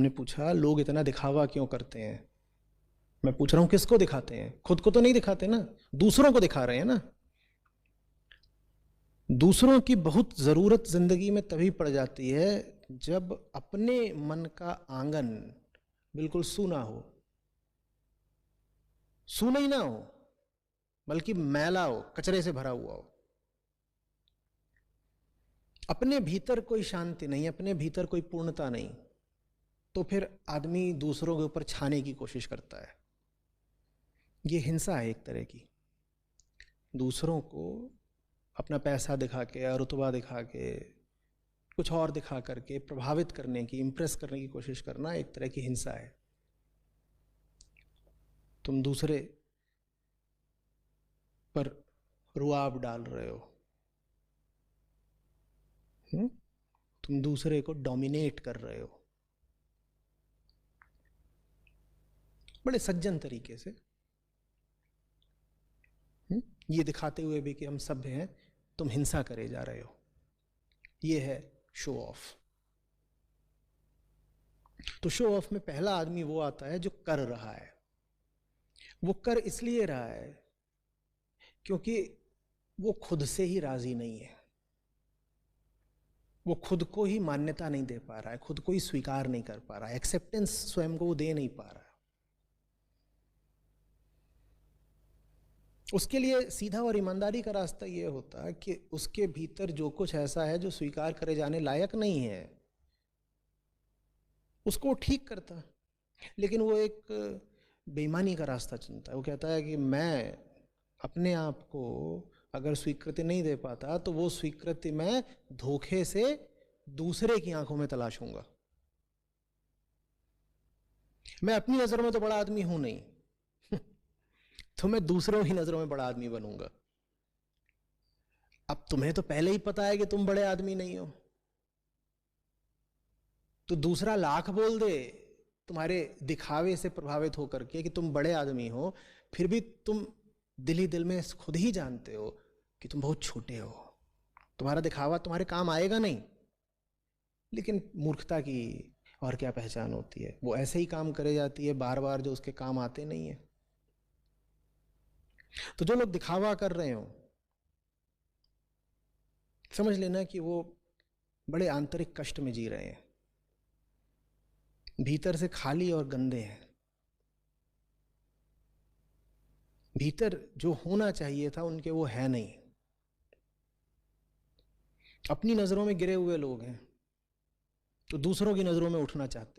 हमने पूछा लोग इतना दिखावा क्यों करते हैं। मैं पूछ रहा हूं किसको दिखाते हैं? खुद को तो नहीं दिखाते ना, दूसरों को दिखा रहे हैं ना। दूसरों की बहुत जरूरत जिंदगी में तभी पड़ जाती है जब अपने मन का आंगन बिल्कुल सूना हो, सूना ही ना हो बल्कि मैला हो, कचरे से भरा हुआ हो। अपने भीतर कोई शांति नहीं, अपने भीतर कोई पूर्णता नहीं, तो फिर आदमी दूसरों के ऊपर छाने की कोशिश करता है। ये हिंसा है एक तरह की। दूसरों को अपना पैसा दिखा के, रुतबा दिखा के, कुछ और दिखा करके प्रभावित करने की, इंप्रेस करने की कोशिश करना एक तरह की हिंसा है। तुम दूसरे पर रुआब डाल रहे हो, तुम दूसरे को डोमिनेट कर रहे हो बड़े सज्जन तरीके से, ये दिखाते हुए भी कि हम सभ्य हैं, तुम हिंसा करे जा रहे हो। ये है शो ऑफ। तो शो ऑफ में पहला आदमी वो आता है जो कर रहा है। वो कर इसलिए रहा है क्योंकि वो खुद से ही राजी नहीं है, वो खुद को ही मान्यता नहीं दे पा रहा है, खुद को ही स्वीकार नहीं कर पा रहा है, एक्सेप्टेंस स्वयं को वो दे नहीं पा रहा है। उसके लिए सीधा और ईमानदारी का रास्ता ये होता है कि उसके भीतर जो कुछ ऐसा है जो स्वीकार करे जाने लायक नहीं है, उसको ठीक करता। लेकिन वो एक बेईमानी का रास्ता चुनता है। वो कहता है कि मैं अपने आप को अगर स्वीकृति नहीं दे पाता तो वो स्वीकृति मैं धोखे से दूसरे की आंखों में तलाशूंगा। मैं अपनी नजरों में तो बड़ा आदमी हूं नहीं तो मैं दूसरों की नजरों में बड़ा आदमी बनूंगा। अब तुम्हें तो पहले ही पता है कि तुम बड़े आदमी नहीं हो, तो दूसरा लाख बोल दे तुम्हारे दिखावे से प्रभावित होकर के कि तुम बड़े आदमी हो, फिर भी तुम दिल ही दिल में खुद ही जानते हो कि तुम बहुत छोटे हो, तुम्हारा दिखावा तुम्हारे काम आएगा नहीं। लेकिन मूर्खता की और क्या पहचान होती है, वो ऐसे ही काम करे जाती है बार बार जो उसके काम आते नहीं है। तो जो लोग दिखावा कर रहे हो, समझ लेना कि वो बड़े आंतरिक कष्ट में जी रहे हैं, भीतर से खाली और गंदे हैं। भीतर जो होना चाहिए था उनके वो है नहीं। अपनी नजरों में गिरे हुए लोग हैं तो दूसरों की नजरों में उठना चाहते हैं।